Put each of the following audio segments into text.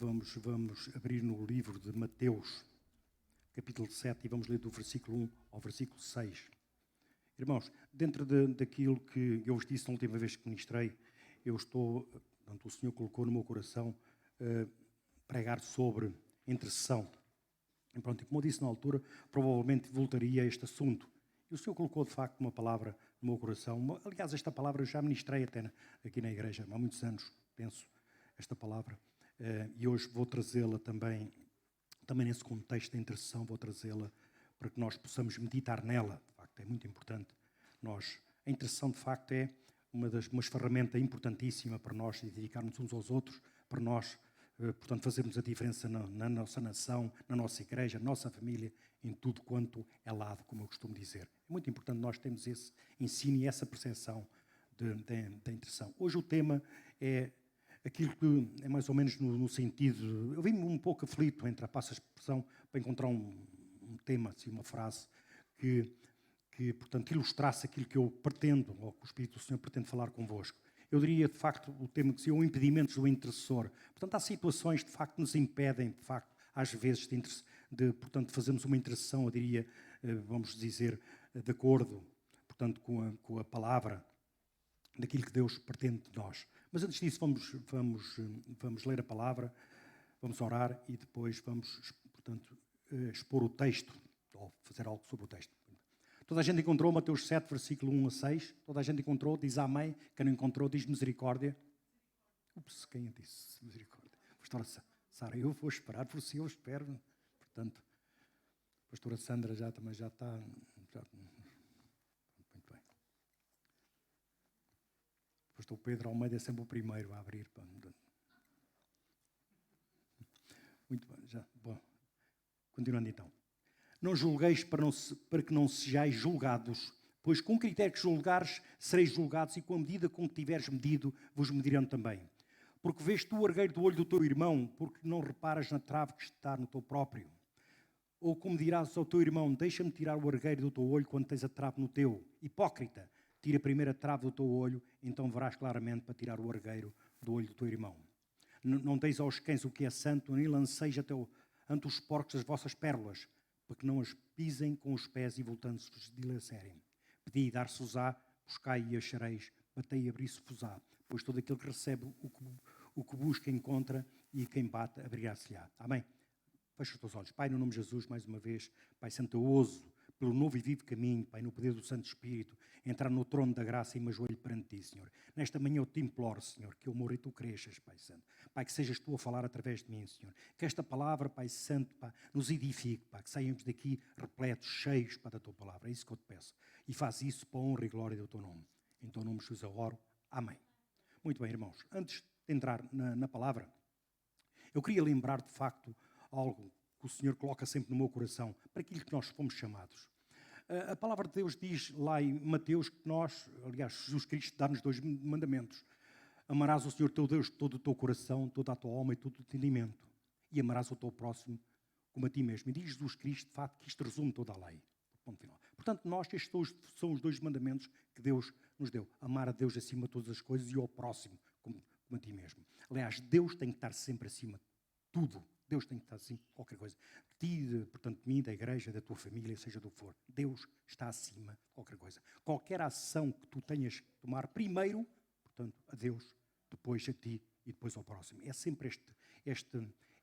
Vamos abrir no livro de Mateus, capítulo 7, e vamos ler do versículo 1 ao versículo 6. Irmãos, dentro daquilo que eu vos disse na última vez que ministrei, portanto, o Senhor colocou no meu coração pregar sobre intercessão. E pronto, como eu disse na altura, provavelmente voltaria a este assunto. E o Senhor colocou, de facto, uma palavra no meu coração. Aliás, esta palavra eu já ministrei até aqui na igreja, há muitos anos, penso, esta palavra. E hoje vou trazê-la também nesse contexto da intercessão, vou trazê-la para que nós possamos meditar nela. De facto, é muito importante. A intercessão, de facto, é uma ferramenta importantíssima para nós dedicarmos uns aos outros, para nós, portanto, fazermos a diferença na nossa nação, na nossa igreja, na nossa família, em tudo quanto é lado, como eu costumo dizer. É muito importante nós termos esse ensino e essa percepção da intercessão. Hoje o tema é aquilo que é mais ou menos no sentido... Eu vim um pouco aflito, entre a passa expressão, para encontrar um tema, assim, uma frase que, portanto, ilustrasse aquilo que eu pretendo, ou que o Espírito do Senhor pretende falar convosco. Eu diria, de facto, o tema que seria o impedimentos do intercessor. Portanto, há situações, de facto, que nos impedem, de facto, às vezes, portanto, fazermos uma intercessão, eu diria, vamos dizer, de acordo, portanto, com a palavra, daquilo que Deus pretende de nós. Mas antes disso, vamos ler a palavra, vamos orar e depois vamos, portanto, expor o texto, ou fazer algo sobre o texto. Toda a gente encontrou Mateus 7, versículo 1 a 6? Toda a gente encontrou? Diz amém. Quem não encontrou, diz misericórdia. Ups, quem disse misericórdia? Pastora Sara, eu vou esperar, por si eu espero. Portanto, a pastora Sandra também já está... Muito bem. O pastor Pedro Almeida é sempre o primeiro a abrir. Muito bem, bom. Continuando então. Não julgueis para que não sejais julgados, pois com o critério que julgares, sereis julgados, e com a medida com que tiveres medido, vos medirão também. Porque vês tu o argueiro do olho do teu irmão, porque não reparas na trave que está no teu próprio. Ou como dirás ao teu irmão, deixa-me tirar o argueiro do teu olho quando tens a trave no teu. Hipócrita, tira primeiro a trave do teu olho, então verás claramente para tirar o argueiro do olho do teu irmão. Não deis aos cães o que é santo, nem lanceis ante os porcos as vossas pérolas, para que não as pisem com os pés e voltando-se dilacerem. Pedi e dar-se-vos-á, buscai e achareis, batei e abri-se-vos-á, pois todo aquele que recebe o que busca encontra, e quem bate abrirá-se-lhe-á. Amém? Fecha os teus olhos. Pai, no nome de Jesus, mais uma vez, Pai Santo, eu ouso, pelo novo e vivo caminho, Pai, no poder do Santo Espírito, entrar no trono da graça e me ajoelho perante Ti, Senhor. Nesta manhã eu te imploro, Senhor, que eu morra e Tu cresças, Pai Santo. Pai, que sejas Tu a falar através de mim, Senhor. Que esta palavra, Pai Santo, Pai, nos edifique, Pai, que saiamos daqui repletos, cheios, Pai, da Tua palavra. É isso que eu te peço. E faz isso para a honra e glória do Teu nome. Em Teu nome, Jesus, eu oro. Amém. Muito bem, irmãos. Antes de entrar na palavra, eu queria lembrar, de facto, algo que o Senhor coloca sempre no meu coração, para aquilo que nós fomos chamados. A palavra de Deus diz lá em Mateus que aliás, Jesus Cristo dá-nos 2 mandamentos. Amarás o Senhor teu Deus de todo o teu coração, toda a tua alma e todo o entendimento. E amarás o teu próximo como a ti mesmo. E diz Jesus Cristo, de facto, que isto resume toda a lei. Ponto final. Portanto, estes são os 2 mandamentos que Deus nos deu. Amar a Deus acima de todas as coisas e ao próximo como a ti mesmo. Aliás, Deus tem que estar sempre acima de tudo. Deus tem que estar assim, qualquer coisa. De ti, portanto, de mim, da igreja, da tua família, seja do que for. Deus está acima de qualquer coisa. Qualquer ação que tu tenhas que tomar, primeiro, portanto, a Deus, depois a ti e depois ao próximo. É sempre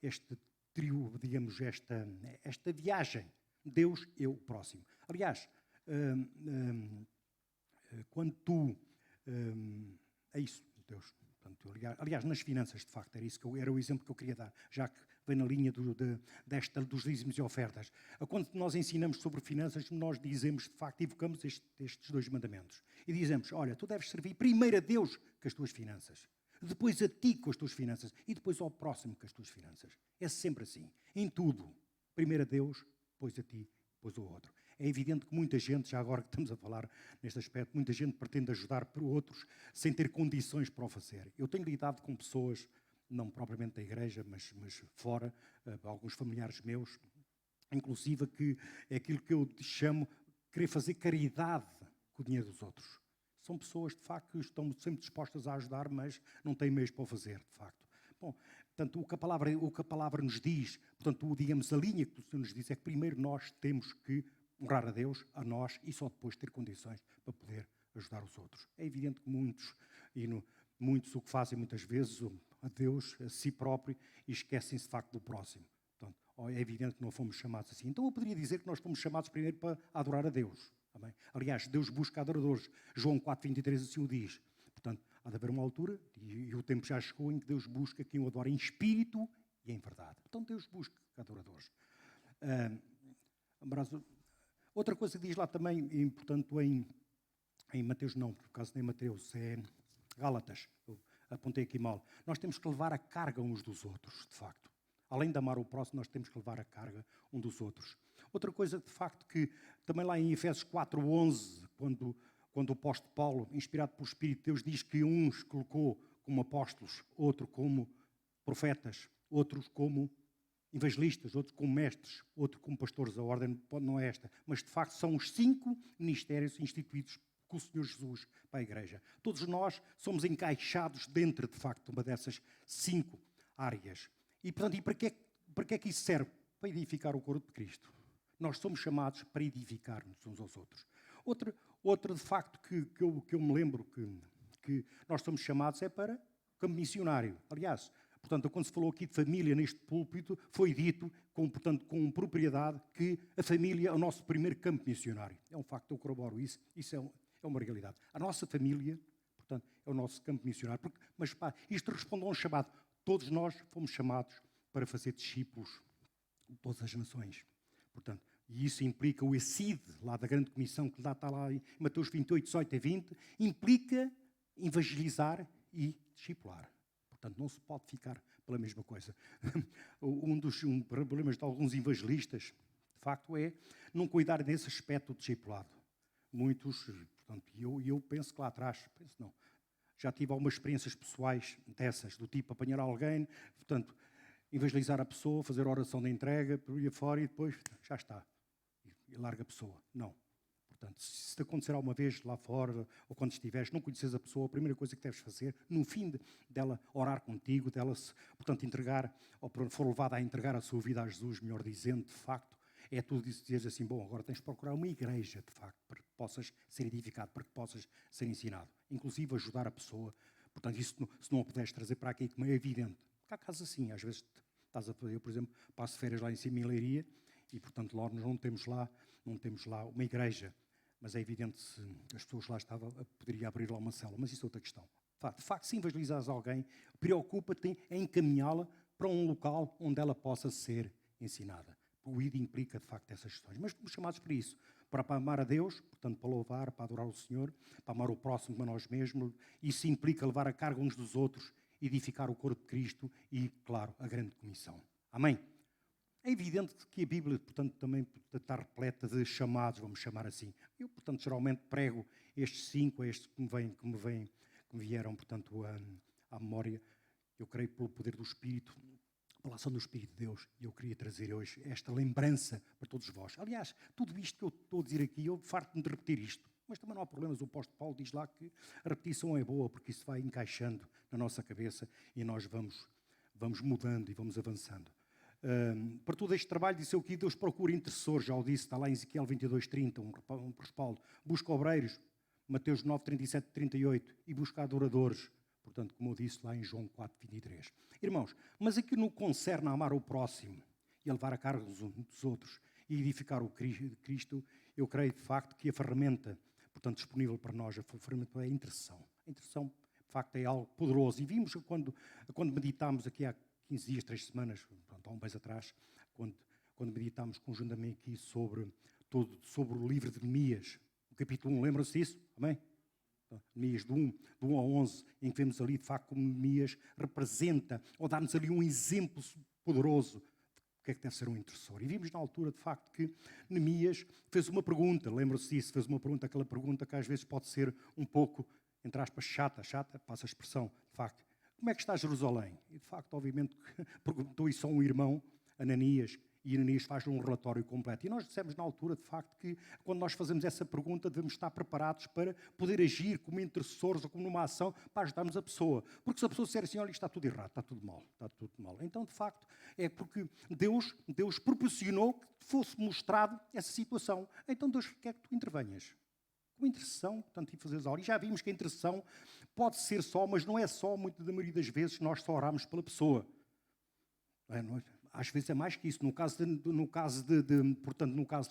este trio, digamos, esta viagem. Deus, eu, o próximo. Aliás, quando tu... é isso, Deus... Aliás, nas finanças, de facto, era o exemplo que eu queria dar, já que vem na linha dos dízimos e ofertas. Quando nós ensinamos sobre finanças, nós dizemos, de facto, evocamos estes 2 mandamentos. E dizemos, olha, tu deves servir primeiro a Deus com as tuas finanças, depois a ti com as tuas finanças e depois ao próximo com as tuas finanças. É sempre assim, em tudo. Primeiro a Deus, depois a ti, depois ao outro. É evidente que muita gente, já agora que estamos a falar neste aspecto, muita gente pretende ajudar por outros sem ter condições para o fazer. Eu tenho lidado com pessoas, não propriamente da igreja, mas fora, alguns familiares meus, inclusive, que é aquilo que eu chamo querer fazer caridade com o dinheiro dos outros. São pessoas, de facto, que estão sempre dispostas a ajudar, mas não têm meios para o fazer, de facto. Bom, Portanto, o que a palavra nos diz, portanto, digamos, a linha que o Senhor nos diz é que primeiro nós temos que honrar a Deus, a nós, e só depois ter condições para poder ajudar os outros. É evidente que muitos o que fazem muitas vezes a Deus, a si próprio, e esquecem-se de facto do próximo. Portanto, é evidente que não fomos chamados assim. Então eu poderia dizer que nós fomos chamados primeiro para adorar a Deus. Também. Aliás, Deus busca adoradores. João 4,23 assim o diz. Portanto, há de haver uma altura, e o tempo já chegou, em que Deus busca quem o adora em espírito e em verdade. Então Deus busca adoradores. Outra coisa que diz lá também, portanto, em Mateus não, por acaso nem Mateus, é Gálatas, eu apontei aqui mal. Nós temos que levar a carga uns dos outros, de facto. Além de amar o próximo, nós temos que levar a carga uns dos outros. Outra coisa, de facto, que também lá em Efésios 4,11, quando o apóstolo Paulo, inspirado pelo Espírito de Deus, diz que uns colocou como apóstolos, outro como profetas, outros como evangelistas, outros como mestres, outro como pastores. A ordem não é esta, mas de facto são os 5 ministérios instituídos com o Senhor Jesus para a Igreja. Todos nós somos encaixados dentro, de facto, de uma dessas 5 áreas. E, portanto, para que é que isso serve? Para edificar o corpo de Cristo. Nós somos chamados para edificar-nos uns aos outros. Outra de facto, que eu me lembro que nós somos chamados é para como missionário. Aliás, portanto, quando se falou aqui de família neste púlpito, foi dito, portanto, com propriedade, que a família é o nosso primeiro campo missionário. É um facto, eu corroboro isso. Isso é uma realidade. A nossa família, portanto, é o nosso campo missionário. Mas isto responde a um chamado. Todos nós fomos chamados para fazer discípulos de todas as nações. Portanto, e isso implica o ESID, lá da grande comissão, que está lá em Mateus 28, 18 e 20, implica evangelizar e discipular. Portanto, não se pode ficar pela mesma coisa. Um dos problemas de alguns evangelistas, de facto, é não cuidar desse aspecto do discipulado. Muitos, portanto, eu penso que lá atrás, já tive algumas experiências pessoais dessas, do tipo apanhar alguém, portanto, evangelizar a pessoa, fazer a oração de entrega, por ir fora e depois já está. E larga a pessoa. Não. Portanto, se te acontecer alguma vez lá fora, ou quando estiveres, não conheces a pessoa, a primeira coisa que deves fazer, no fim dela orar contigo, dela se, portanto, entregar, ou for levada a entregar a sua vida a Jesus, melhor dizendo, de facto, é tu dizeres assim, bom, agora tens de procurar uma igreja, de facto, para que possas ser edificado, para que possas ser ensinado. Inclusive ajudar a pessoa. Portanto, isso se não a puderes trazer para aqui, como é evidente. Porque há casos assim, às vezes estás a fazer, eu, por exemplo, passo férias lá em cima em Leiria, e, portanto, lá nós não temos lá uma igreja. Mas é evidente que as pessoas lá estavam, poderia abrir lá uma cela. Mas isso é outra questão. De facto, se evangelizares alguém, preocupa-te em encaminhá-la para um local onde ela possa ser ensinada. O ID implica, de facto, essas questões. Mas fomos chamados para isso. Para amar a Deus, portanto, para louvar, para adorar o Senhor, para amar o próximo como a nós mesmos. Isso implica levar a carga uns dos outros, edificar o corpo de Cristo e, claro, a grande comissão. Amém? É evidente que a Bíblia, portanto, também está repleta de chamados, vamos chamar assim. Eu, portanto, geralmente prego estes 5, estes que me vieram, portanto, à memória. Eu creio pelo poder do Espírito, pela ação do Espírito de Deus, e eu queria trazer hoje esta lembrança para todos vós. Aliás, tudo isto que eu estou a dizer aqui, eu farto-me de repetir isto. Mas também não há problemas, o apóstolo Paulo diz lá que a repetição é boa, porque isso vai encaixando na nossa cabeça e nós vamos mudando e vamos avançando. Para todo este trabalho, disse eu que Deus procura intercessores, já o disse, está lá em Ezequiel 22:30, um respaldo. Busca obreiros, Mateus 9:37, 38, e busca adoradores, portanto, como eu disse lá em João 4:23. Irmãos, mas aqui no concerne a amar o próximo e a levar a carga dos outros e edificar o Cristo, eu creio de facto que a ferramenta, portanto, disponível para nós, a ferramenta é a intercessão. A intercessão, de facto, é algo poderoso. E vimos quando meditámos aqui há 15 dias, 3 semanas, pronto, há um mês atrás, quando meditámos conjuntamente aqui sobre o livro de Neemias, o capítulo 1, lembram-se disso? Amém? Neemias do 1 ao 11, em que vemos ali, de facto, como Neemias representa, ou dá-nos ali um exemplo poderoso do que é que deve ser um intercessor. E vimos na altura, de facto, que Neemias fez uma pergunta, lembram-se disso, fez uma pergunta, aquela pergunta que às vezes pode ser um pouco, entre aspas, chata, passa a expressão, de facto. Como é que está Jerusalém? E, de facto, obviamente, perguntou isso a um irmão, Ananias, E Inês faz um relatório completo. E nós dissemos na altura, de facto, que quando nós fazemos essa pergunta, devemos estar preparados para poder agir como intercessores ou como numa ação para ajudarmos a pessoa. Porque se a pessoa disser assim, olha, isto está tudo errado, está tudo mal. Então, de facto, é porque Deus proporcionou que fosse mostrado essa situação. Então Deus quer que tu intervenhas. Com intercessão, portanto, e fazeres a hora. E já vimos que a intercessão pode ser só, mas não é só, muitas da maioria das vezes, nós só oramos pela pessoa. Às vezes é mais que isso. No caso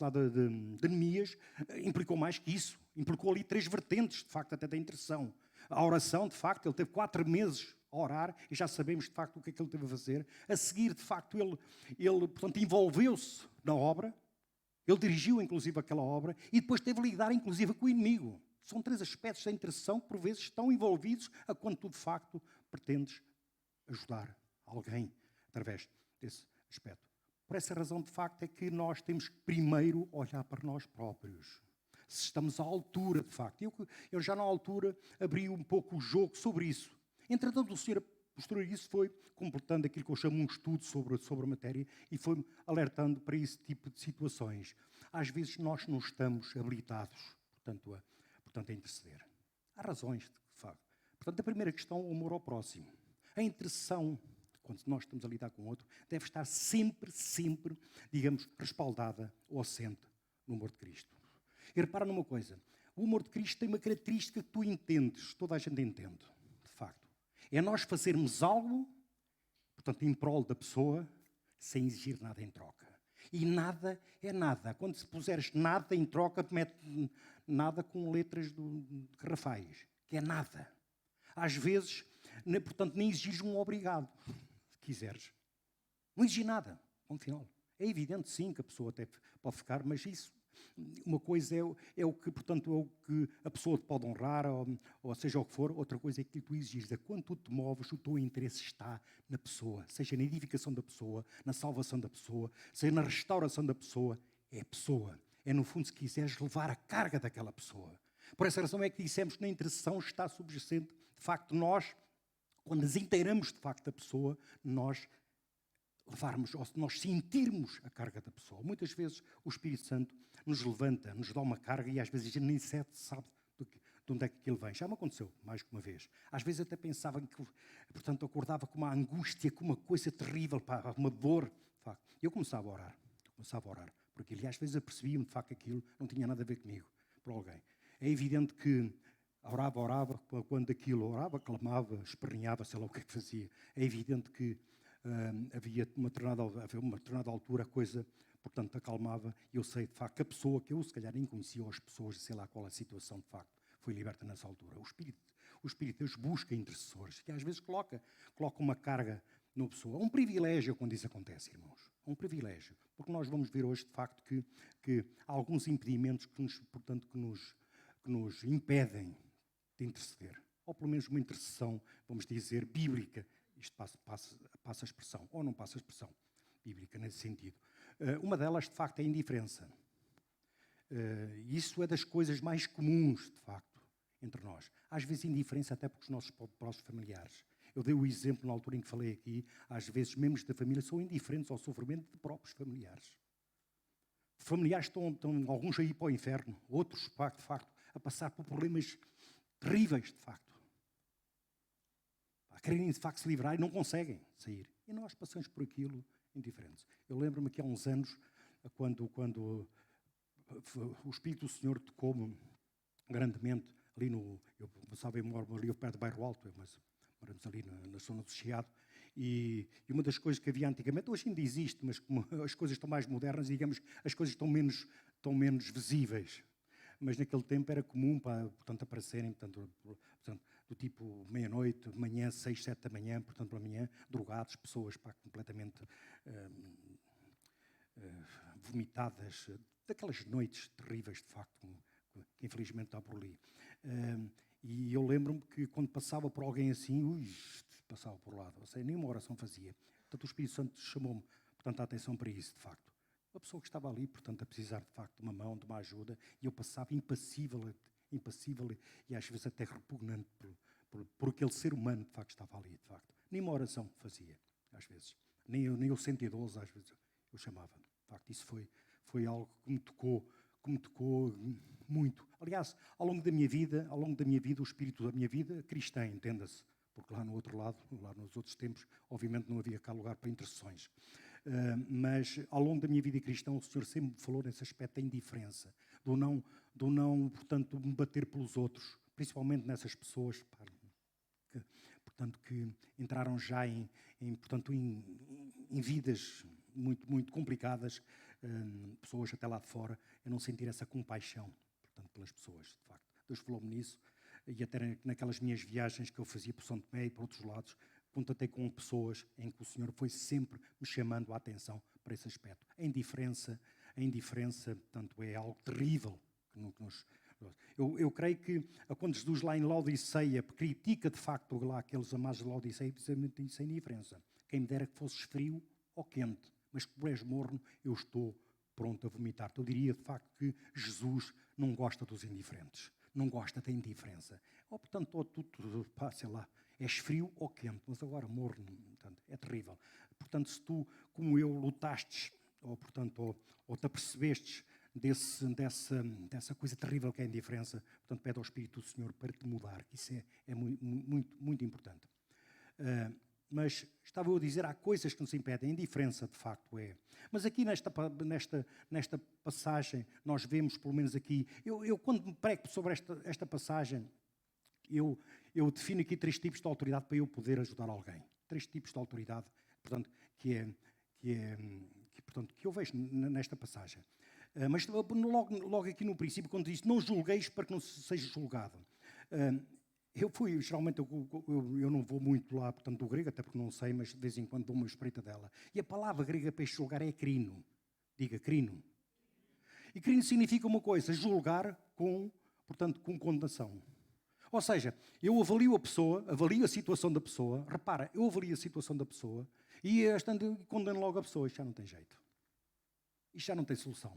lá de Neemias, implicou mais que isso. Implicou ali 3 vertentes, de facto, até da intercessão. A oração, de facto, ele teve 4 meses a orar e já sabemos, de facto, o que é que ele teve a fazer. A seguir, de facto, ele portanto, envolveu-se na obra. Ele dirigiu, inclusive, aquela obra e depois teve a lidar, inclusive, com o inimigo. São 3 aspectos da intercessão que, por vezes, estão envolvidos a quando tu, de facto, pretendes ajudar alguém através desse aspecto. Por essa razão, de facto, é que nós temos que primeiro olhar para nós próprios. Se estamos à altura, de facto. Eu já na altura abri um pouco o jogo sobre isso. Entretanto, o Senhor, posterior a isso, foi completando aquilo que eu chamo um estudo sobre a matéria e foi-me alertando para esse tipo de situações. Às vezes nós não estamos habilitados, portanto, a interceder. Há razões, de facto. Portanto, a primeira questão é o amor ao próximo. A intercessão, quando nós estamos a lidar com outro, deve estar sempre, digamos, respaldada ou assente no amor de Cristo. E repara numa coisa, o amor de Cristo tem uma característica que tu entendes, toda a gente entende, de facto. É nós fazermos algo, portanto, em prol da pessoa, sem exigir nada em troca. E nada é nada. Quando se puseres nada em troca, mete nada com letras de garrafais, que é nada. Às vezes, portanto, nem exiges um obrigado, se quiseres. Não exige nada, no final. É evidente, sim, que a pessoa até pode ficar, mas isso, uma coisa é o que, portanto, é o que a pessoa te pode honrar, ou seja o que for. Outra coisa é que tu exigires. É quando tu te moves, o teu interesse está na pessoa, seja na edificação da pessoa, na salvação da pessoa, seja na restauração da pessoa. É a pessoa. É, no fundo, se quiseres, levar a carga daquela pessoa. Por essa razão é que dissemos que na intercessão está subjacente, de facto, nós, quando nos inteiramos, de facto, da pessoa, nós levarmos, ou se nós sentirmos a carga da pessoa. Muitas vezes o Espírito Santo nos levanta, nos dá uma carga e às vezes a gente nem sabe de onde é que aquilo vem. Já me aconteceu mais que uma vez. Às vezes até pensava que, portanto, acordava com uma angústia, com uma coisa terrível, uma dor. E eu começava a orar por aquilo. E às vezes apercebia-me, de facto, que aquilo não tinha nada a ver comigo, por alguém. É evidente que orava, quando aquilo orava, clamava, esperneava, sei lá o que é que fazia. É evidente que havia uma determinada altura a coisa, portanto, acalmava, e eu sei, de facto, que a pessoa que eu, se calhar, nem conhecia, ou as pessoas, sei lá qual a situação, de facto, foi liberta nessa altura. O Espírito de Deus busca intercessores, que às vezes coloca uma carga numa pessoa. É um privilégio quando isso acontece, irmãos. É um privilégio, porque nós vamos ver hoje, de facto, que há alguns impedimentos que nos impedem de interceder. Ou pelo menos uma intercessão, vamos dizer, bíblica. Isto passa a expressão, ou não passa a expressão bíblica nesse sentido. Uma delas, de facto, é a indiferença. Isso é das coisas mais comuns, de facto, entre nós. Às vezes indiferença até porque os nossos próximos familiares. Eu dei o exemplo na altura em que falei aqui, às vezes membros da família são indiferentes ao sofrimento de próprios familiares. Familiares estão alguns a ir para o inferno, outros, de facto, a passar por problemas terríveis, de facto. A quererem, de facto, se livrar e não conseguem sair. E nós passamos por aquilo indiferentes. Eu lembro-me que há uns anos, quando o Espírito do Senhor tocou-me grandemente, ali eu moro ali perto do Bairro Alto, mas moramos ali na zona do Chiado, e uma das coisas que havia antigamente, hoje ainda existe, mas como as coisas estão mais modernas, digamos, as coisas estão menos visíveis. Mas naquele tempo era comum, portanto, aparecerem, portanto, do tipo meia-noite, manhã, 6, 7 da manhã, portanto, pela manhã, drogados, pessoas completamente vomitadas, daquelas noites terríveis, de facto, que infelizmente está por ali. E eu lembro-me que quando passava por alguém assim, passava por lado, ou seja, nenhuma oração fazia. Portanto, o Espírito Santo chamou-me, portanto, a atenção para isso, de facto. Uma pessoa que estava ali, portanto, a precisar, de facto, de uma mão, de uma ajuda, e eu passava impassível e às vezes até repugnante por aquele ser humano, de facto, estava ali, de facto. Nem uma oração fazia, às vezes. Nem eu sentidoso, às vezes. eu chamava. De facto, isso foi algo que me tocou muito. Aliás, ao longo da minha vida, o espírito da minha vida cristã, entenda-se, porque lá no outro lado, lá nos outros tempos, obviamente não havia cá lugar para intercessões. Mas ao longo da minha vida cristã, o Senhor sempre me falou nesse aspecto da indiferença, do não, portanto, me bater pelos outros, principalmente nessas pessoas, que entraram já em vidas muito, muito complicadas, pessoas até lá de fora, eu não sentir essa compaixão, portanto, pelas pessoas, de facto. Deus falou-me nisso, e até naquelas minhas viagens que eu fazia por São Tomé e por outros lados, contatei com pessoas em que o Senhor foi sempre me chamando a atenção para esse aspecto. A indiferença, portanto, é algo terrível que nos... Eu creio que quando Jesus lá em Laodiceia critica de facto lá aqueles amados de Laodiceia, precisamente isso é indiferença. Quem me dera que fosses frio ou quente, mas que por és morno, eu estou pronto a vomitar. Eu diria de facto que Jesus não gosta dos indiferentes, não gosta da indiferença. Ou portanto, sei lá, és frio ou quente, mas agora morno, portanto, é terrível. Portanto, se tu, como eu, lutastes, ou te apercebestes dessa coisa terrível que é a indiferença, portanto, pede ao Espírito do Senhor para te mudar. Isso é muito, muito, muito importante. Mas estava eu a dizer, há coisas que nos impedem. A indiferença, de facto, é. Mas aqui nesta passagem, nós vemos, pelo menos aqui, eu quando me prego sobre esta passagem, eu defino aqui 3 tipos de autoridade para eu poder ajudar alguém. 3 tipos de autoridade, portanto, que eu vejo nesta passagem. Mas logo aqui no princípio, quando diz, não julgueis para que não seja julgado. Geralmente eu não vou muito lá, portanto, do grego, até porque não sei, mas de vez em quando dou uma espreita dela. E a palavra grega para este julgar é crino. Diga, crino. E crino significa uma coisa, julgar com condenação. Ou seja, eu avalio a situação da pessoa, repara, eu avalio a situação da pessoa e condeno logo a pessoa. Isto já não tem jeito. Isto já não tem solução.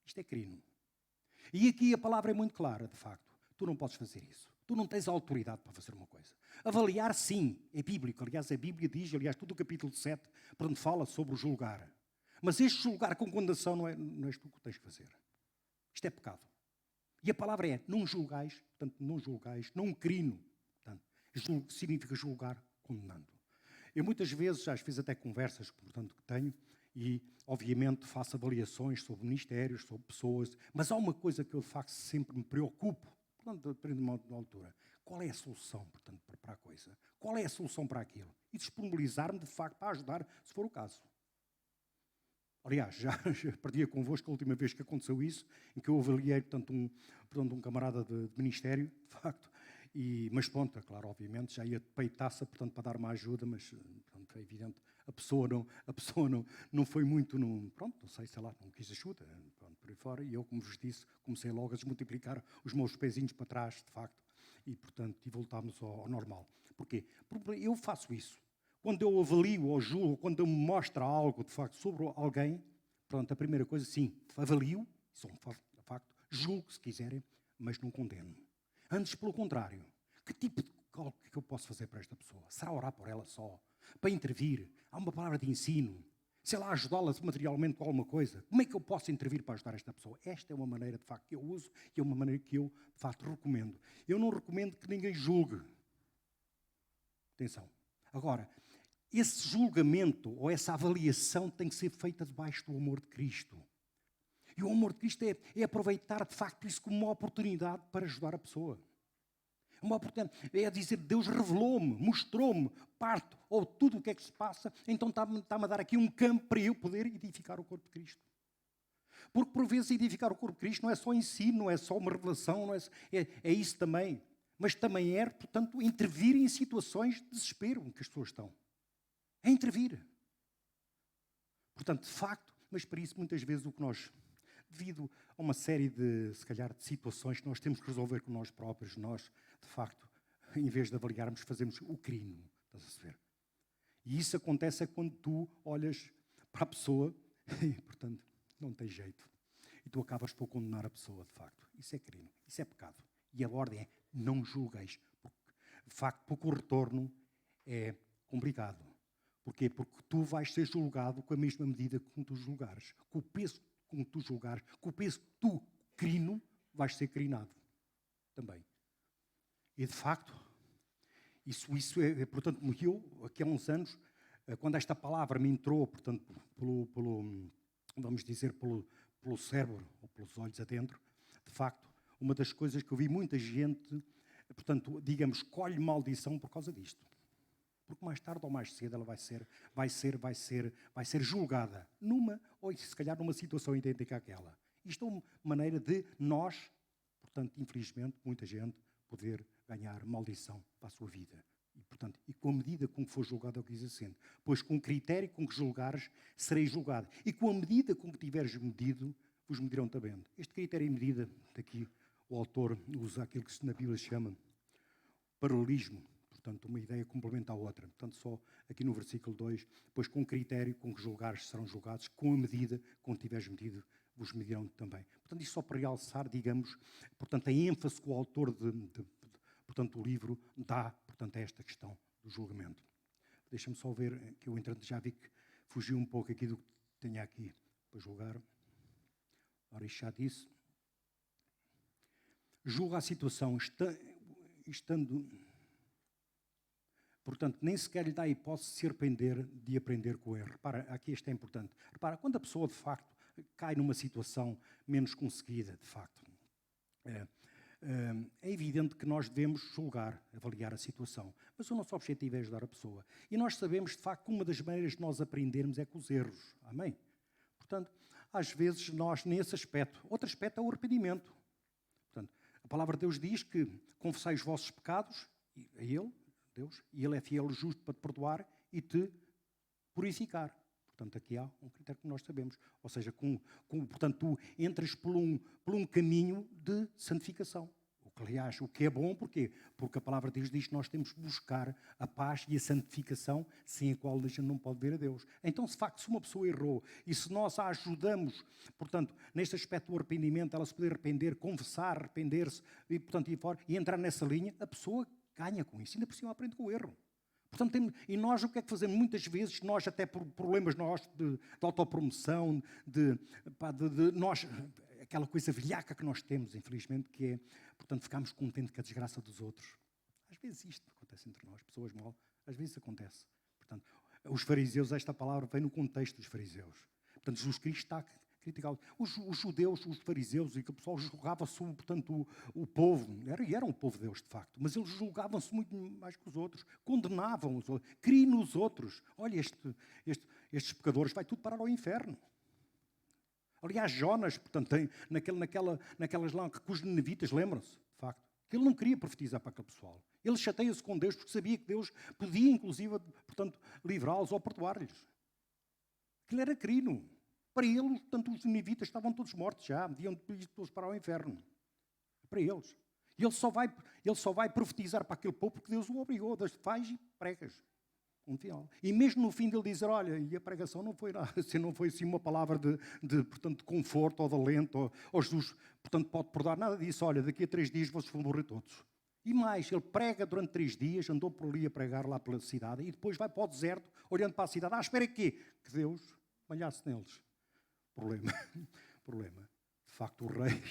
Isto é crino. E aqui a palavra é muito clara, de facto. Tu não podes fazer isso. Tu não tens autoridade para fazer uma coisa. Avaliar, sim, é bíblico. Aliás, a Bíblia diz, todo o capítulo 7, portanto, fala sobre o julgar. Mas este julgar com condenação não és tu que tens que fazer. Isto é pecado. E a palavra é, não julgais, não crino. Portanto, significa julgar condenando. Eu muitas vezes, às vezes até conversas, portanto, que tenho, e obviamente faço avaliações sobre ministérios, sobre pessoas, mas há uma coisa que eu de facto sempre me preocupo, portanto, depende de uma altura. Qual é a solução, portanto, para a coisa? Qual é a solução para aquilo? E disponibilizar-me, de facto, para ajudar, se for o caso. Aliás, já partilhei convosco a última vez que aconteceu isso, em que eu avaliei, portanto, um camarada de ministério, de facto, mas pronto, é claro, obviamente, já ia de peitaça, portanto, para dar uma ajuda, mas, pronto, é evidente, a pessoa não foi muito, não quis ajuda, pronto, por aí fora, e eu, como vos disse, comecei logo a desmultiplicar os meus pezinhos para trás, de facto, e, portanto, voltámos ao normal. Porquê? Porque eu faço isso. Quando eu avalio ou julgo, quando eu me mostro algo, de facto, sobre alguém, pronto, a primeira coisa, sim, avalio, isso é um facto, julgo, se quiserem, mas não condeno. Antes, pelo contrário, que tipo de algo que eu posso fazer para esta pessoa? Será orar por ela só? Para intervir? Há uma palavra de ensino? Sei lá, ajudá-la materialmente com alguma coisa? Como é que eu posso intervir para ajudar esta pessoa? Esta é uma maneira, de facto, que eu uso e é uma maneira que eu, de facto, recomendo. Eu não recomendo que ninguém julgue. Atenção. Agora, esse julgamento ou essa avaliação tem que ser feita debaixo do amor de Cristo. E o amor de Cristo é aproveitar, de facto, isso como uma oportunidade para ajudar a pessoa. Uma oportunidade, é dizer, Deus revelou-me, mostrou-me parte, ou tudo o que é que se passa, então está-me a dar aqui um campo para eu poder edificar o corpo de Cristo. Porque, por vezes, edificar o corpo de Cristo não é só ensino, não é só uma revelação, é isso também. Mas também é, portanto, intervir em situações de desespero em que as pessoas estão. É intervir. Portanto, de facto, mas para isso muitas vezes o que nós, devido a uma série de, se calhar, de situações que nós temos que resolver com nós próprios, nós, de facto, em vez de avaliarmos, fazemos o crino. Estás a ver? E isso acontece quando tu olhas para a pessoa e, portanto, não tem jeito. E tu acabas por condenar a pessoa, de facto. Isso é crino, isso é pecado. E a ordem é, não julgueis. De facto, porque o retorno é complicado. Porquê? Porque tu vais ser julgado com a mesma medida que tu julgares. Com o peso com que tu julgares, com o peso que tu crino, vais ser crinado também. E de facto, isso portanto, eu, aqui há uns anos, quando esta palavra me entrou, portanto, vamos dizer, pelo cérebro, ou pelos olhos adentro, de facto, uma das coisas que eu vi muita gente, portanto, digamos, colhe maldição por causa disto. Porque mais tarde ou mais cedo ela vai ser julgada numa, ou se calhar numa situação idêntica àquela. Isto é uma maneira de nós, portanto, infelizmente, muita gente, poder ganhar maldição para a sua vida. E, portanto, e com a medida com que for julgado é o que diz assim. Pois com o critério com que julgares, sereis julgado. E com a medida com que tiveres medido, vos medirão também. Este critério e medida, daqui o autor usa aquilo que na Bíblia se chama paralelismo. Portanto, uma ideia complementa a outra. Portanto, só aqui no versículo 2, pois com o critério com que julgares serão julgados, com a medida com que tiveres medido, vos medirão também. Portanto, isto só para realçar, digamos, portanto, a ênfase que o autor portanto, do livro dá, portanto, a esta questão do julgamento. Deixa-me só ver, que eu, entretanto, já vi que fugiu um pouco aqui do que tenho aqui para julgar. Ora, isto já disse. Julga a situação, estando... Portanto, nem sequer lhe dá a hipótese de se arrepender de aprender com o erro. Repara, aqui isto é importante. Repara, quando a pessoa, de facto, cai numa situação menos conseguida, de facto, é evidente que nós devemos julgar, avaliar a situação. Mas o nosso objetivo é ajudar a pessoa. E nós sabemos, de facto, que uma das maneiras de nós aprendermos é com os erros. Amém? Portanto, às vezes, nós, nesse aspecto... Outro aspecto é o arrependimento. Portanto, a palavra de Deus diz que confessai os vossos pecados a Ele, Deus, e Ele é fiel e justo para te perdoar e te purificar. Portanto, aqui há um critério que nós sabemos. Ou seja, portanto, tu entras por um caminho de santificação. Aliás, o que é bom, porquê? Porque a palavra de Deus diz que nós temos que buscar a paz e a santificação, sem a qual a gente não pode ver a Deus. Então, de facto, se uma pessoa errou e se nós a ajudamos, portanto, neste aspecto do arrependimento, ela se poder arrepender, confessar, arrepender-se e, portanto, ir fora e entrar nessa linha, a pessoa ganha com isso. Ainda por cima aprende com o erro. Portanto, e nós o que é que fazemos? Muitas vezes, nós até por problemas de autopromoção, de nós, aquela coisa velhaca que nós temos, infelizmente, que é, portanto, ficamos contentes com a desgraça dos outros. Às vezes isto acontece entre nós, pessoas mal, às vezes acontece. Portanto, os fariseus, esta palavra vem no contexto dos fariseus. Portanto, Jesus Cristo está criticado. Os judeus, os fariseus, e que o pessoal julgava-se, portanto, o povo, e eram o povo de Deus, de facto, mas eles julgavam-se muito mais que os outros, condenavam os outros, criam nos outros. Olha, estes pecadores vai tudo parar ao inferno. Aliás, Jonas, portanto, tem naquelas lá com os ninivitas, lembram-se, de facto, que ele não queria profetizar para aquele pessoal. Ele chateia-se com Deus porque sabia que Deus podia, inclusive, portanto, livrá-los ou perdoar-lhes. Aquilo era crino. Para eles, portanto, os ninivitas estavam todos mortos já, deviam todos para o inferno. Para eles. E ele só vai profetizar para aquele povo porque Deus o obrigou. Deus faz e pregas. Um final. E mesmo no fim dele dizer, olha, e a pregação não foi nada, se não foi assim uma palavra portanto, de conforto ou de alento, ou Jesus, portanto, pode perdoar nada disso. Olha, daqui a 3 dias vocês vão morrer todos. E mais, ele prega durante 3 dias, andou por ali a pregar lá pela cidade, e depois vai para o deserto, olhando para a cidade, espera quê? Que Deus malhasse neles. Problema. De facto, o rei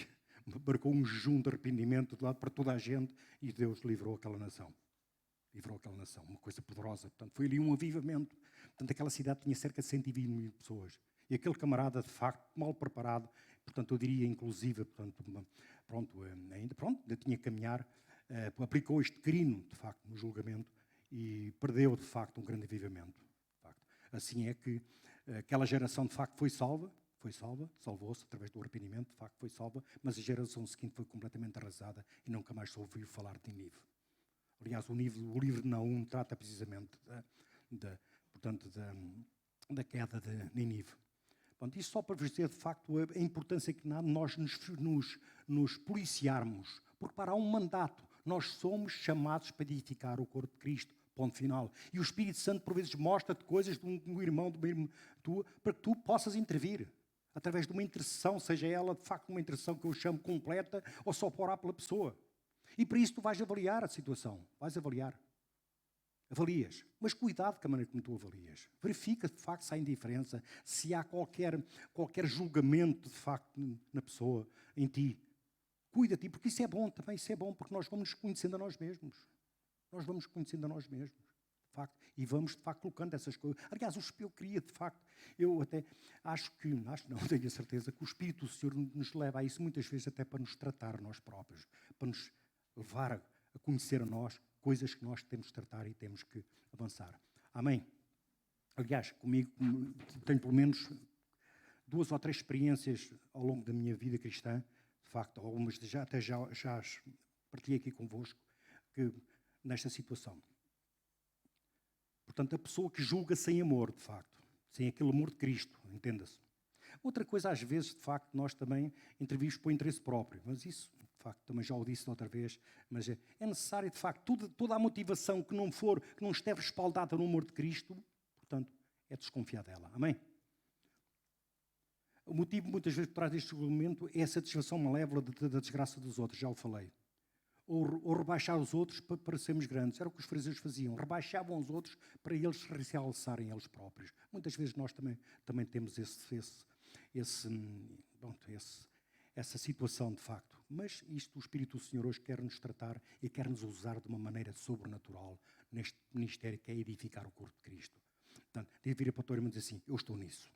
marcou um jejum de arrependimento de lado para toda a gente e Deus livrou aquela nação. Uma coisa poderosa. Portanto, foi ali um avivamento. Portanto, aquela cidade tinha cerca de 120 mil pessoas. E aquele camarada, de facto, mal preparado, portanto, eu diria, inclusive, ainda tinha que caminhar, aplicou este crino, de facto, no julgamento e perdeu, de facto, um grande avivamento. De facto. Assim é que aquela geração, de facto, foi salvou-se através do arrependimento, de facto foi salva, mas a geração seguinte foi completamente arrasada e nunca mais se ouviu falar de Nínive. Aliás, o livro de Naum trata precisamente da queda de Nínive. Bom, isso só para vos dizer, de facto, a importância que nós nos policiarmos, porque para há um mandato, nós somos chamados para edificar o corpo de Cristo. Ponto final. E o Espírito Santo, por vezes, mostra-te coisas de um irmão, de uma irmã tua, para que tu possas intervir. Através de uma intercessão, seja ela, de facto, uma intercessão que eu chamo completa, ou só para orar pela pessoa. E para isso tu vais avaliar a situação. Vais avaliar. Avalias. Mas cuidado com a maneira como tu avalias. Verifica, de facto, se há indiferença, se há qualquer julgamento, de facto, na pessoa, em ti. Cuida-te, porque isso é bom também, isso é bom, porque nós vamos nos conhecendo a nós mesmos. Nós vamos conhecendo a nós mesmos, de facto, e vamos, de facto, colocando essas coisas. Aliás, eu queria, de facto, eu até não, tenho a certeza que o Espírito do Senhor nos leva a isso, muitas vezes até para nos tratar nós próprios, para nos levar a conhecer a nós coisas que nós temos de tratar e temos que avançar. Amém? Aliás, comigo tenho pelo menos 2 ou 3 experiências ao longo da minha vida cristã, de facto, algumas já as partilhei aqui convosco, que nesta situação. Portanto, a pessoa que julga sem amor, de facto, sem aquele amor de Cristo, entenda-se. Outra coisa, às vezes, de facto, nós também intervimos por interesse próprio, mas isso, de facto, também já o disse outra vez, mas é necessário, de facto, toda a motivação que não estiver respaldada no amor de Cristo, portanto, é desconfiar dela. Amém? O motivo, muitas vezes, por trás deste julgamento é a satisfação malévola da desgraça dos outros, já o falei. Ou rebaixar os outros para sermos grandes. Era o que os fariseus faziam. Rebaixavam os outros para eles se realçarem eles próprios. Muitas vezes nós também temos essa situação, de facto. Mas isto o Espírito do Senhor hoje quer nos tratar e quer nos usar de uma maneira sobrenatural neste ministério que é edificar o corpo de Cristo. Portanto, deve vir a pastor e me dizer assim, eu estou nisso.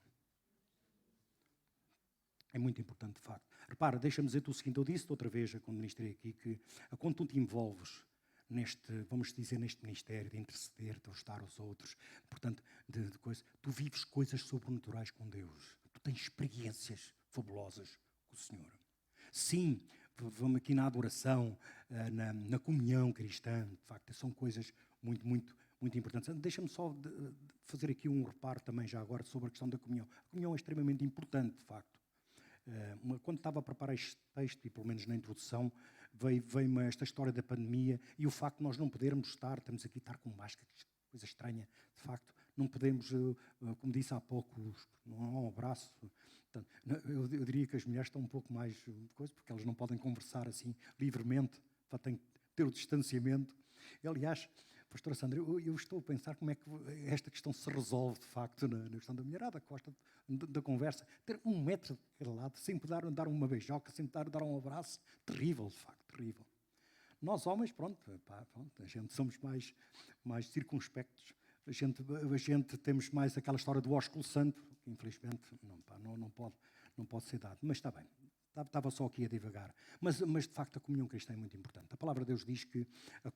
É muito importante, de facto. Repara, deixa-me dizer-te o seguinte, eu disse outra vez, quando ministrei aqui, que quando tu te envolves neste ministério de interceder, de ajudar os outros, portanto, de coisas, tu vives coisas sobrenaturais com Deus. Tu tens experiências fabulosas com o Senhor. Sim, vamos aqui na adoração, na comunhão cristã, de facto, são coisas muito, muito, muito importantes. Deixa-me só fazer aqui um reparo também já agora sobre a questão da comunhão. A comunhão é extremamente importante, de facto. Quando estava a preparar este texto, e pelo menos na introdução, veio-me esta história da pandemia e o facto de nós não podermos estamos aqui com máscaras, coisa estranha, de facto, não podemos, como disse há pouco, não há um abraço. Portanto, eu diria que as mulheres estão um pouco mais coisa, porque elas não podem conversar assim livremente, têm que ter o distanciamento. Aliás, pastora Sandra, eu estou a pensar como é que esta questão se resolve, de facto, na questão da mulherada, gosta da conversa. Ter 1 metro de cada lado, sem poder dar uma beijoca, sem poder dar um abraço, terrível, de facto, terrível. Nós, homens, pronto, a gente somos mais circunspectos. A gente temos mais aquela história do ósculo santo, que infelizmente não pode ser dado. Mas está bem. Estava só aqui a divagar. Mas, de facto, a comunhão cristã é muito importante. A palavra de Deus diz que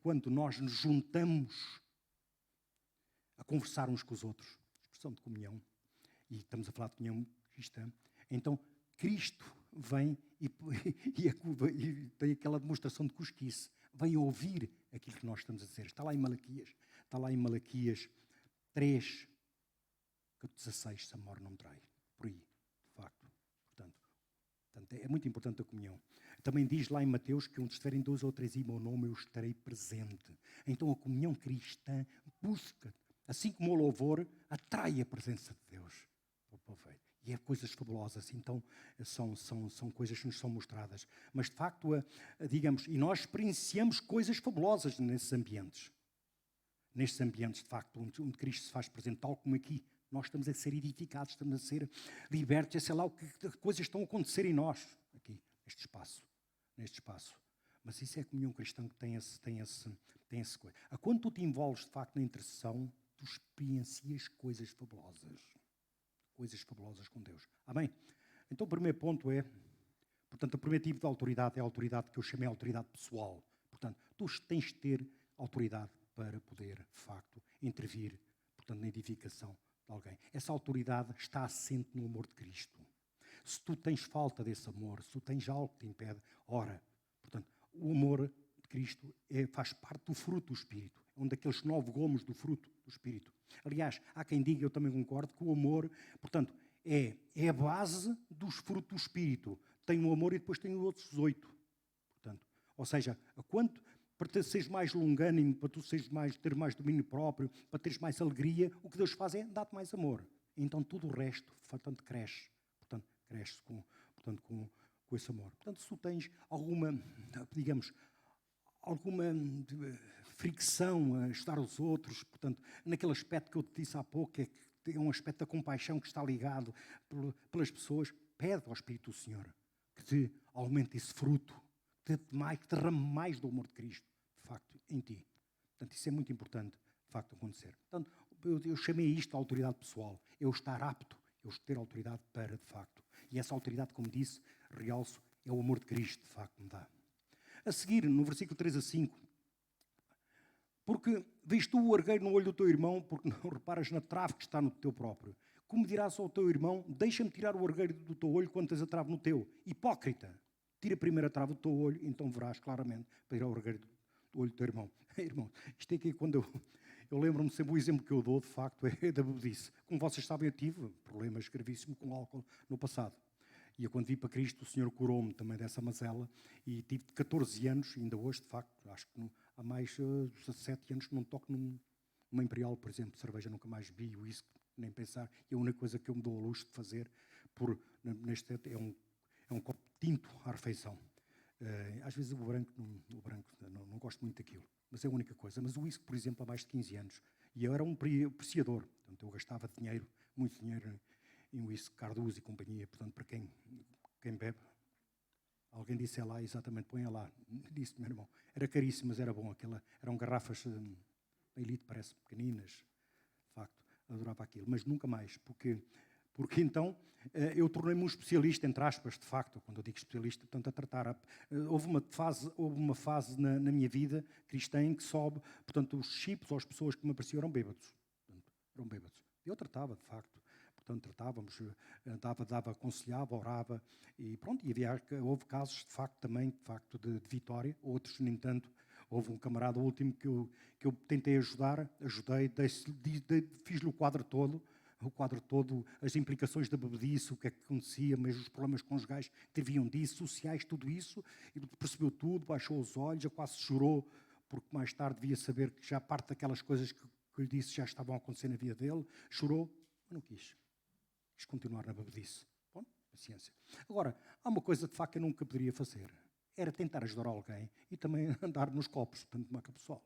quando nós nos juntamos a conversar uns com os outros, expressão de comunhão, e estamos a falar de comunhão cristã, então Cristo vem e tem aquela demonstração de cosquice. Vem ouvir aquilo que nós estamos a dizer. Está lá em Malaquias 3, 16, se a memória não me trai. Por aí, de facto. Portanto, é muito importante a comunhão. Também diz lá em Mateus que onde estiverem 2 ou 3 em meu nome, eu estarei presente. Então a comunhão cristã busca, assim como o louvor, atrai a presença de Deus. E é coisas fabulosas. Então são coisas que nos são mostradas. Mas de facto, digamos, e nós experienciamos coisas fabulosas nesses ambientes. Nestes ambientes, de facto, onde Cristo se faz presente, tal como aqui. Nós estamos a ser edificados, estamos a ser libertos, sei lá o que coisas estão a acontecer em nós, aqui, neste espaço. Mas isso é a comunhão cristã que tem esse coisa. Quando tu te envolves, de facto, na intercessão, tu experiencias coisas fabulosas com Deus. Amém? Então o primeiro ponto é, portanto, o primeiro tipo de autoridade é a autoridade que eu chamei de autoridade pessoal. Portanto, tu tens de ter autoridade para poder, de facto, intervir, portanto, na edificação de alguém. Essa autoridade está assente no amor de Cristo. Se tu tens falta desse amor, se tu tens algo que te impede, ora, portanto, o amor de Cristo faz parte do fruto do Espírito. É um daqueles 9 gomos do fruto do Espírito. Aliás, há quem diga, eu também concordo, que o amor, portanto, é a base dos frutos do Espírito. Tem o amor e depois tem os outros 8. Portanto, ou seja, para tu seres mais longânimo, para tu ter mais domínio próprio, para teres mais alegria, o que Deus faz é dar-te mais amor. Então tudo o resto, portanto, cresce. Portanto, cresce com esse amor. Portanto, se tu tens alguma fricção, a ajudar os outros, portanto, naquele aspecto que eu te disse há pouco, que é um aspecto da compaixão que está ligado pelas pessoas, pede ao Espírito do Senhor que te aumente esse fruto, que derrame mais do amor de Cristo, de facto, em ti. Portanto, isso é muito importante, de facto, acontecer. Portanto, eu chamei isto de autoridade pessoal. Eu estar apto, eu ter autoridade para, de facto. E essa autoridade, como disse, realço, é o amor de Cristo, de facto, me dá. A seguir, no versículo 3 a 5, porque vês tu o argueiro no olho do teu irmão, porque não reparas na trave que está no teu próprio. Como dirás ao teu irmão, deixa-me tirar o argueiro do teu olho quando tens a trave no teu. Hipócrita, tira primeiro a trave do teu olho, então verás claramente para tirar o argueiro do olho do teu irmão. Irmão, isto é que quando eu lembro-me sempre, o exemplo que eu dou, de facto, é da bebedice. Como vocês sabem, eu tive problemas gravíssimos com álcool no passado. E eu, quando vim para Cristo, o Senhor curou-me também dessa mazela. E tive 14 anos, ainda hoje, de facto, acho que há mais de 17 anos que não toco numa Imperial, por exemplo, cerveja nunca mais bebi, whisky, nem pensar. E a única coisa que eu me dou ao luxo de fazer neste é um copo de tinto à refeição. Às vezes o branco não gosto muito daquilo, mas é a única coisa. Mas o whisky, por exemplo, há mais de 15 anos. E eu era um apreciador, portanto, eu gastava dinheiro, muito dinheiro em whisky, Cardoso e companhia. Portanto, para quem bebe, alguém disse lá, exatamente, põe lá. Disse, meu irmão, era caríssimo, mas era bom. Eram garrafas da Elite, parece, pequeninas. De facto, adorava aquilo. Mas nunca mais, porque então eu tornei-me um especialista, entre aspas, de facto, quando eu digo especialista, portanto, a tratar. Houve uma fase na minha vida cristã em que sobe, portanto, os discípulos ou as pessoas que me apareciam eram bêbados. Portanto, eram bêbados. Eu tratava, de facto. Portanto, tratávamos, aconselhava, orava, e pronto, houve casos, de facto, também, de vitória, outros, nem tanto. Houve um camarada último que eu tentei ajudei, fiz-lhe o quadro todo, as implicações da bebedice, o que é que acontecia, mesmo os problemas conjugais que haviam disso, sociais, tudo isso, e percebeu tudo, baixou os olhos, já quase chorou, porque mais tarde devia saber que já parte daquelas coisas que lhe disse já estavam a acontecer na vida dele, chorou, mas não quis continuar na bebedice. Bom, paciência. Agora, há uma coisa de facto que eu nunca poderia fazer, era tentar ajudar alguém e também andar nos copos, portanto, marca pessoal.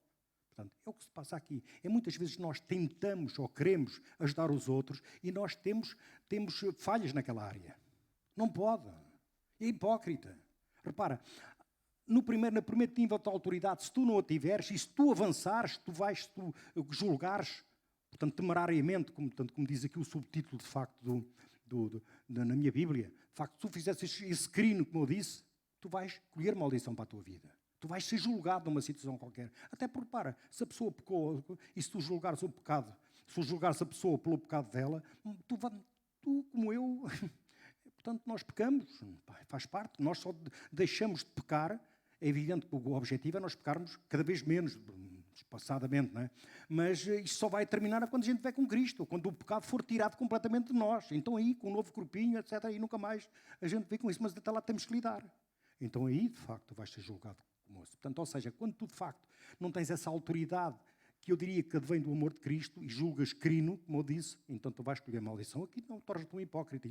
Portanto, é o que se passa aqui. É muitas vezes nós tentamos ou queremos ajudar os outros e nós temos falhas naquela área. Não pode. É hipócrita. Repara, no primeiro nível de autoridade, se tu não a tiveres e se tu avançares, tu julgares, portanto, temerariamente, como diz aqui o subtítulo, de facto, na minha Bíblia, de facto, se tu fizesses esse crime, como eu disse, tu vais colher maldição para a tua vida. Tu vais ser julgado numa situação qualquer. Até porque, para, se a pessoa pecou, e se tu julgares o pecado, se tu julgares a pessoa pelo pecado dela, tu como eu, portanto, nós pecamos, faz parte, nós só deixamos de pecar. É evidente que o objetivo é nós pecarmos cada vez menos, espaçadamente, não é? Mas isto só vai terminar quando a gente estiver com Cristo, quando o pecado for tirado completamente de nós. Então aí, com um novo corpinho, etc., aí nunca mais a gente vê com isso, mas até lá temos que lidar. Então aí, de facto, vais ser julgado como moço. Portanto, ou seja, quando tu, de facto, não tens essa autoridade que eu diria que advém do amor de Cristo e julgas crino, como eu disse, então tu vais escolher maldição. Aqui não tornas-te um hipócrita.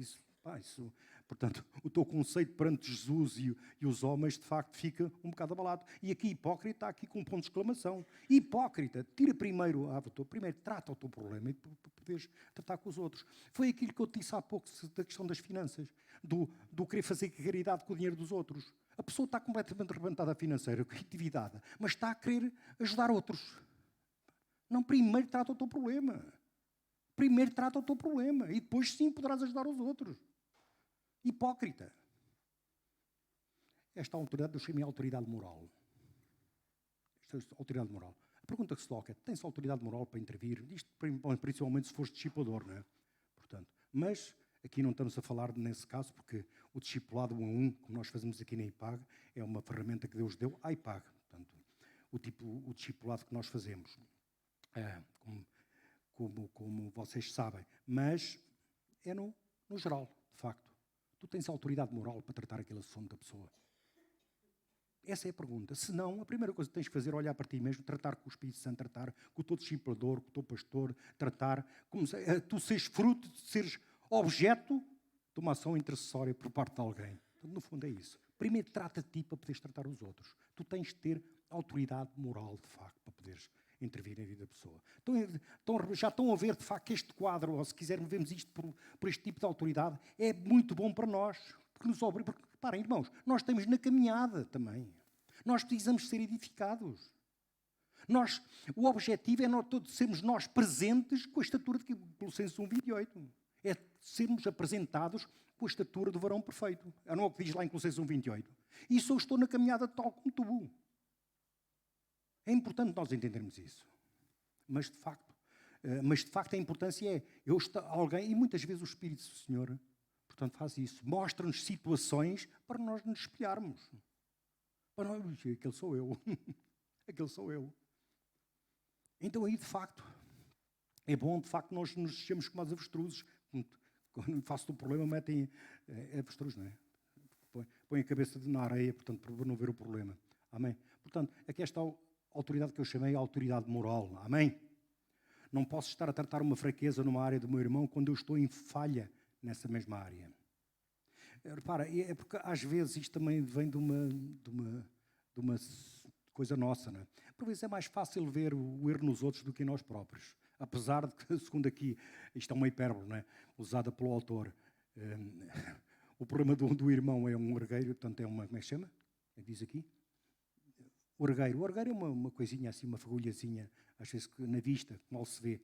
Portanto, o teu conceito perante Jesus e os homens, de facto, fica um bocado abalado. E aqui, hipócrita, está aqui com um ponto de exclamação. Hipócrita, tira primeiro trata o teu problema e para poderes tratar com os outros. Foi aquilo que eu te disse há pouco, da questão das finanças, do querer fazer caridade com o dinheiro dos outros. A pessoa está completamente arrebentada financeira, endividada, mas está a querer ajudar outros. Não, primeiro trata o teu problema. Primeiro trata o teu problema. E depois sim poderás ajudar os outros. Hipócrita. Esta autoridade eu chamei autoridade moral. Esta é autoridade moral. A pergunta que se coloca é, tens autoridade moral para intervir? Isto principalmente se fores discipulador, não é? Portanto, mas aqui não estamos a falar nesse caso, porque o discipulado 1 a 1, como nós fazemos aqui na IPAG, é uma ferramenta que Deus deu à IPAG. Portanto, o discipulado que nós fazemos. Como vocês sabem, mas é no geral, de facto. Tu tens autoridade moral para tratar aquele assunto da pessoa? Essa é a pergunta. Se não, a primeira coisa que tens que fazer é olhar para ti mesmo, tratar com o Espírito Santo, tratar com o teu discipulador, com o teu pastor, tratar, como se tu seres fruto, de seres objeto de uma ação intercessória por parte de alguém. Então, no fundo é isso. Primeiro trata de ti para poderes tratar os outros. Tu tens de ter autoridade moral, de facto, para poderes intervir na vida da pessoa. Já estão a ver, de facto, que este quadro, ou se quisermos, vemos isto por este tipo de autoridade, é muito bom para nós. Porque reparem, irmãos, nós estamos na caminhada também. Nós precisamos ser edificados. O objetivo é sermos nós presentes com a estatura de Colossenses 1:28. É sermos apresentados com a estatura do varão perfeito. Não é o que diz lá em Colossenses 1:28. Isso eu estou na caminhada tal como tu. É importante nós entendermos isso. Mas de facto a importância é alguém, e muitas vezes o Espírito do Senhor, portanto, faz isso. Mostra-nos situações para nós nos espelharmos. Para nós, aquele sou eu. Aquele sou eu. Então aí, de facto, é bom, de facto, nós nos deixemos como as avestruzes. Quando faço o problema, metem avestruz, não é? Põe a cabeça na areia, portanto, para não ver o problema. Amém? Portanto, aqui está a autoridade que eu chamei a autoridade moral. Amém? Não posso estar a tratar uma fraqueza numa área do meu irmão quando eu estou em falha nessa mesma área. Repara, é porque às vezes isto também vem de uma coisa nossa, não é? Por vezes é mais fácil ver o erro nos outros do que em nós próprios. Apesar de que, segundo aqui, isto é uma hipérbole, não é? Usada pelo autor. O problema do irmão é um orgueiro, portanto é uma, como é que se chama? Diz aqui? Orgueiro. O orgueiro é uma coisinha assim, uma fagulhazinha, às vezes na vista, mal se vê.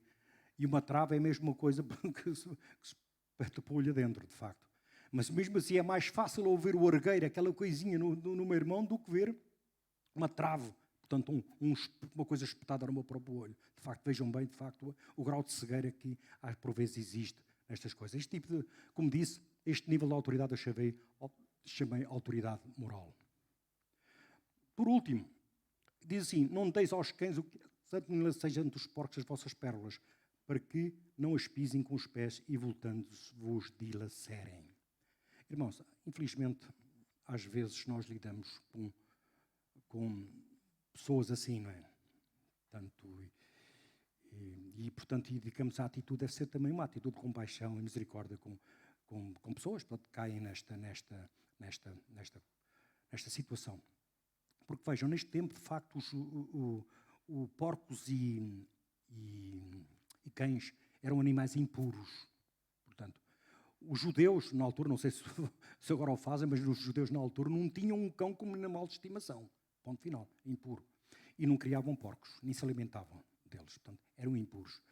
E uma trava é mesmo uma coisa que se espeta para o olho dentro, de facto. Mas mesmo assim é mais fácil ouvir o orgueiro, aquela coisinha no meu irmão, do que ver uma trave. Portanto, uma coisa espetada no meu próprio olho. De facto, vejam bem, de facto, o grau de cegueira que, por vezes, existe nestas coisas. Este tipo de, como disse, este nível de autoridade eu chamei autoridade moral. Por último, diz assim, não deis aos cães o que santo sejam dos porcos as vossas pérolas, para que não as pisem com os pés e voltando-se vos dilacerem. Irmãos, infelizmente, às vezes nós lidamos com pessoas assim, não é? Portanto, dedicamos a atitude, deve ser também uma atitude de compaixão e misericórdia com pessoas que caem nesta situação. Porque vejam, neste tempo, de facto, porcos e cães eram animais impuros. Portanto, os judeus, na altura, não sei se agora o fazem, mas os judeus, na altura, não tinham um cão como animal de estimação. Ponto final, impuro. E não criavam porcos, nem se alimentavam deles. Portanto, eram impuros.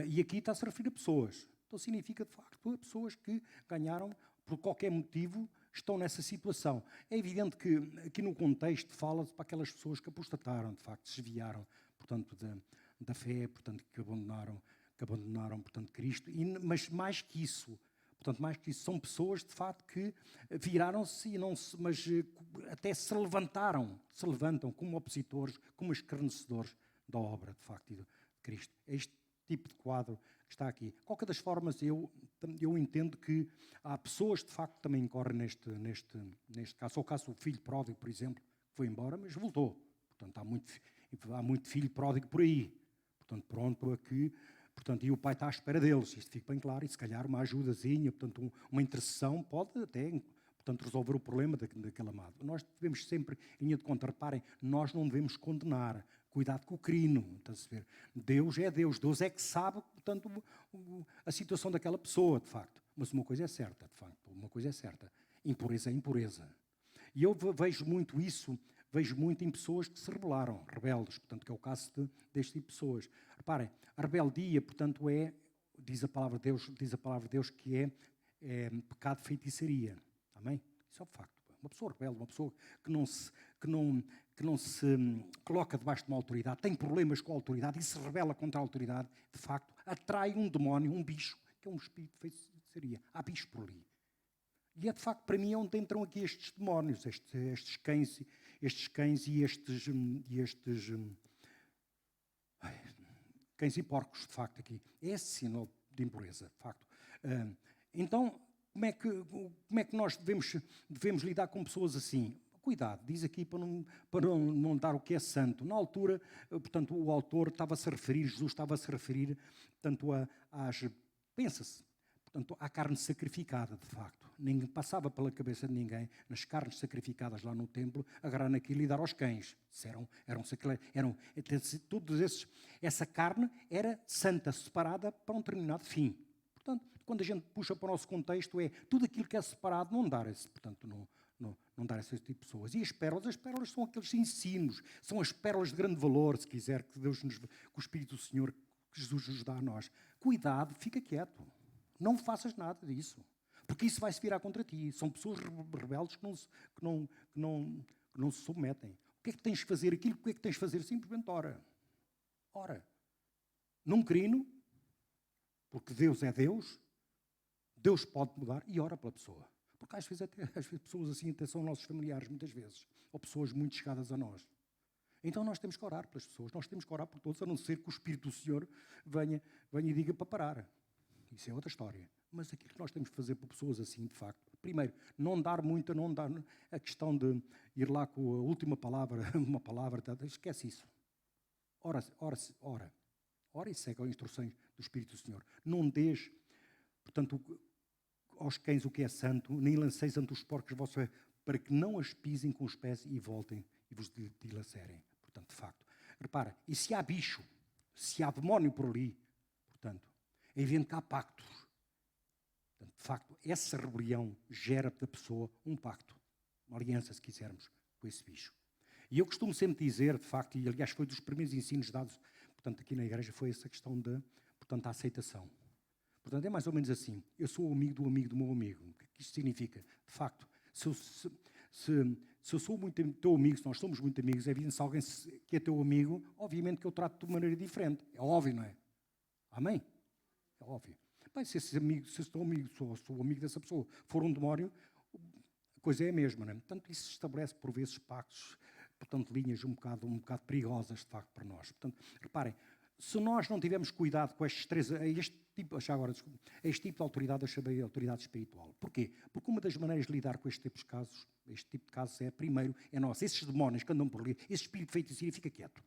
E aqui está-se a referir a pessoas. Então, significa, de facto, a pessoas que ganharam, por qualquer motivo, estão nessa situação. É evidente que, aqui no contexto, fala-se para aquelas pessoas que apostataram, de facto, se desviaram, portanto, da fé, portanto, que abandonaram, portanto, Cristo. Mas mais que isso, são pessoas, de facto, que viraram-se mas até se levantam como opositores, como escarnecedores da obra, de facto, de Cristo. É este tipo de quadro que está aqui. De qualquer das formas, eu entendo que há pessoas, de facto, que também incorrem neste caso. O caso do filho pródigo, por exemplo, que foi embora, mas voltou. Portanto, há muito filho pródigo por aí. Portanto, pronto aqui. Portanto, e o pai está à espera deles, isto fica bem claro, e se calhar uma ajudazinha, portanto, uma intercessão pode até, portanto, resolver o problema daquele amado. Nós devemos sempre, em linha de conta, reparem, nós não devemos condenar, cuidado com o crino, está-se a ver? Deus é Deus é que sabe, portanto, a situação daquela pessoa, de facto. Mas uma coisa é certa, de facto, impureza é impureza. E eu vejo muito isso, em pessoas que se rebelaram, rebeldes, portanto, que é o caso deste tipo de pessoas. Reparem, a rebeldia, portanto, diz a palavra de Deus que é pecado de feitiçaria. Amém? Isso é um facto. Uma pessoa rebelde, uma pessoa que não se coloca debaixo de uma autoridade, tem problemas com a autoridade e se rebela contra a autoridade, de facto, atrai um demónio, um bicho, que é um espírito de feitiçaria. Há bicho por ali. E é, de facto, para mim, é onde entram aqui estes demónios, estes cães e cães e porcos, de facto, aqui. É esse sinal de impureza, de facto. Então, como é que nós devemos lidar com pessoas assim? Cuidado, diz aqui para não dar o que é santo. Na altura, portanto, o autor Jesus estava-se a referir, portanto, pensa-se, Portanto, há carne sacrificada, de facto. Ninguém passava pela cabeça de ninguém, nas carnes sacrificadas lá no templo, agarrar naquilo e dar aos cães. Essa carne era santa, separada para um determinado fim. Portanto, quando a gente puxa para o nosso contexto, é tudo aquilo que é separado, não dar esse, portanto, não dar a esse tipo de pessoas. E as pérolas são aqueles ensinos, são as pérolas de grande valor, se quiser, que o Espírito do Senhor, que Jesus nos dá a nós. Cuidado, fica quieto. Não faças nada disso. Porque isso vai se virar contra ti. São pessoas rebeldes que não se submetem. O que é que tens de fazer? O que é que tens de fazer? Simplesmente ora. Ora. Num crino, porque Deus é Deus, Deus pode mudar, e ora pela pessoa. Porque às vezes pessoas assim até são nossos familiares, muitas vezes. Ou pessoas muito chegadas a nós. Então nós temos que orar pelas pessoas. Nós temos que orar por todos, a não ser que o Espírito do Senhor venha e diga para parar. Isso é outra história. Mas aquilo que nós temos que fazer por pessoas assim, de facto, primeiro, não dar a questão de ir lá com a última palavra, uma palavra, esquece isso. Ora e segue as instruções do Espírito do Senhor. Não dês, portanto, aos cães o que é santo, nem lanceis ante os porcos vossos, para que não as pisem com os pés e voltem e vos dilacerem. Portanto, de facto. Repara, e se há bicho, se há demónio por ali, portanto, é evidente que há pactos. Portanto, de facto, essa rebelião gera da pessoa um pacto, uma aliança, se quisermos, com esse bicho. E eu costumo sempre dizer, de facto, e aliás foi dos primeiros ensinos dados, portanto, aqui na igreja, foi essa questão portanto, a aceitação. Portanto, é mais ou menos assim. Eu sou amigo do meu amigo. O que isto significa? De facto, se eu sou muito teu amigo, se nós somos muito amigos, é evidente, se alguém que é teu amigo, obviamente que eu trato de maneira diferente. É óbvio, não é? Amém? É óbvio. Bem, se sou amigo dessa pessoa, for um demónio, a coisa é a mesma, não é? Portanto, isso estabelece, por vezes, pactos, portanto, linhas um bocado perigosas, de facto, para nós. Portanto, reparem, se nós não tivermos cuidado com este tipo de autoridade, eu chamei de autoridade espiritual. Porquê? Porque uma das maneiras de lidar com este tipo de casos é, primeiro, é nós. Esses demónios que andam por ali, esse espírito de feitiçaria, fica quieto.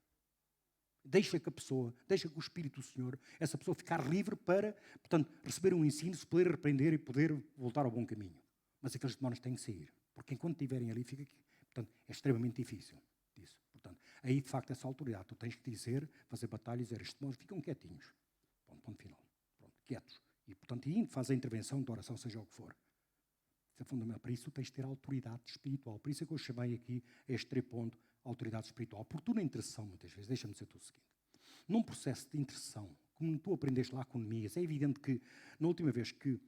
Deixa que o Espírito do Senhor, essa pessoa ficar livre para, portanto, receber um ensino, se poder repreender e poder voltar ao bom caminho. Mas aqueles demónios têm que sair. Porque enquanto estiverem ali, fica aqui. Portanto, é extremamente difícil disso. Portanto, aí, de facto, essa autoridade. Tu tens que dizer, fazer batalha e dizer, estes demónios ficam quietinhos. Ponto final. Pronto, quietos. E, portanto, faz a intervenção de oração, seja o que for. Isso é fundamental. Para isso, tu tens de ter autoridade espiritual. Por isso é que eu chamei aqui este triponto autoridade espiritual. Porque tu na intercessão, muitas vezes, deixa-me dizer o seguinte, num processo de intercessão, como tu aprendeste lá com Neemias, é evidente que, na última vez que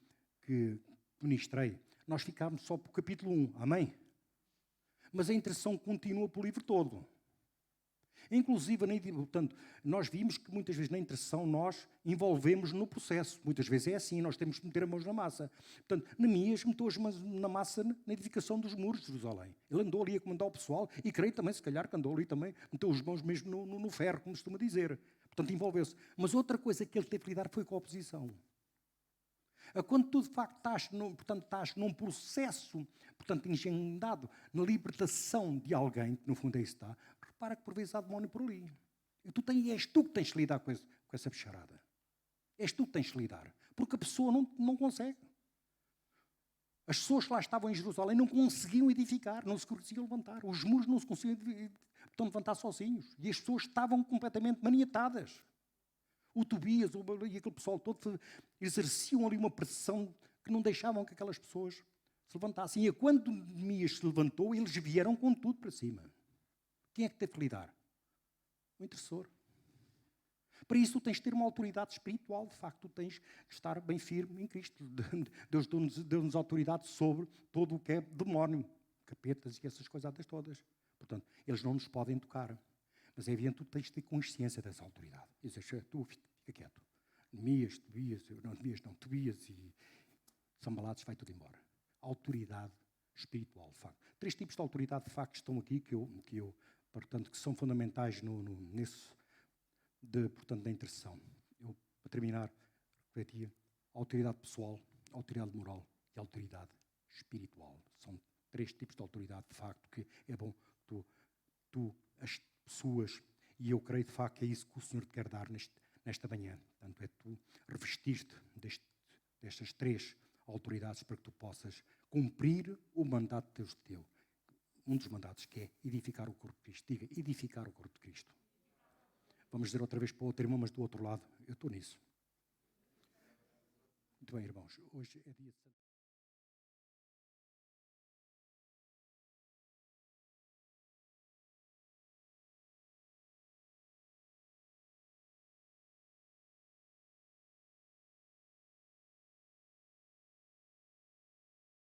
ministrei, nós ficámos só para o capítulo 1, amém? Mas a intercessão continua pelo livro todo. Inclusive, portanto, nós vimos que muitas vezes na intercessão nós envolvemos no processo. Muitas vezes é assim, nós temos que meter as mãos na massa. Portanto, Neemias meteu as mãos na massa na edificação dos muros de Jerusalém. Ele andou ali a comandar o pessoal e creio também, se calhar, que andou ali também, meteu as mãos mesmo no ferro, como se costuma dizer. Portanto, envolveu-se. Mas outra coisa que ele teve que lidar foi com a oposição. Quando tu, de facto, estás num processo, portanto, engendado na libertação de alguém, que no fundo é isso está, repara que por vezes há demónio por ali. És tu que tens de lidar com essa bicharada. És tu que tens de lidar. Porque a pessoa não consegue. As pessoas que lá estavam em Jerusalém não conseguiam edificar, não se conseguiam levantar. Os muros não se conseguiam levantar sozinhos. E as pessoas estavam completamente maniatadas. O Tobias e aquele pessoal todo exerciam ali uma pressão que não deixavam que aquelas pessoas se levantassem. E quando Neemias se levantou, eles vieram com tudo para cima. Quem é que teve que lidar? O intercessor. Para isso, tu tens de ter uma autoridade espiritual. De facto, tu tens de estar bem firme em Cristo. Deus deu-nos autoridade sobre todo o que é demónio, capetas e essas coisas todas. Portanto, eles não nos podem tocar. Mas é evidente que tu tens de ter consciência dessa autoridade. E dizes, tu fica quieto. Tobias e Sambalates, vai tudo embora. Autoridade espiritual, de facto. 3 tipos de autoridade, de facto, estão aqui, portanto, que são fundamentais portanto, da intercessão. Eu, para terminar, repetia, autoridade pessoal, autoridade moral e autoridade espiritual. São 3 tipos de autoridade, de facto, que é bom as pessoas, e eu creio de facto que é isso que o Senhor te quer dar nesta manhã. Portanto, é tu revestir-te destas três autoridades para que tu possas cumprir o mandato de Deus de teu. Um dos mandatos que é edificar o corpo de Cristo. Diga, edificar o corpo de Cristo. Vamos dizer outra vez para o outro irmão, mas do outro lado. Eu estou nisso. Muito bem, irmãos. Hoje é dia de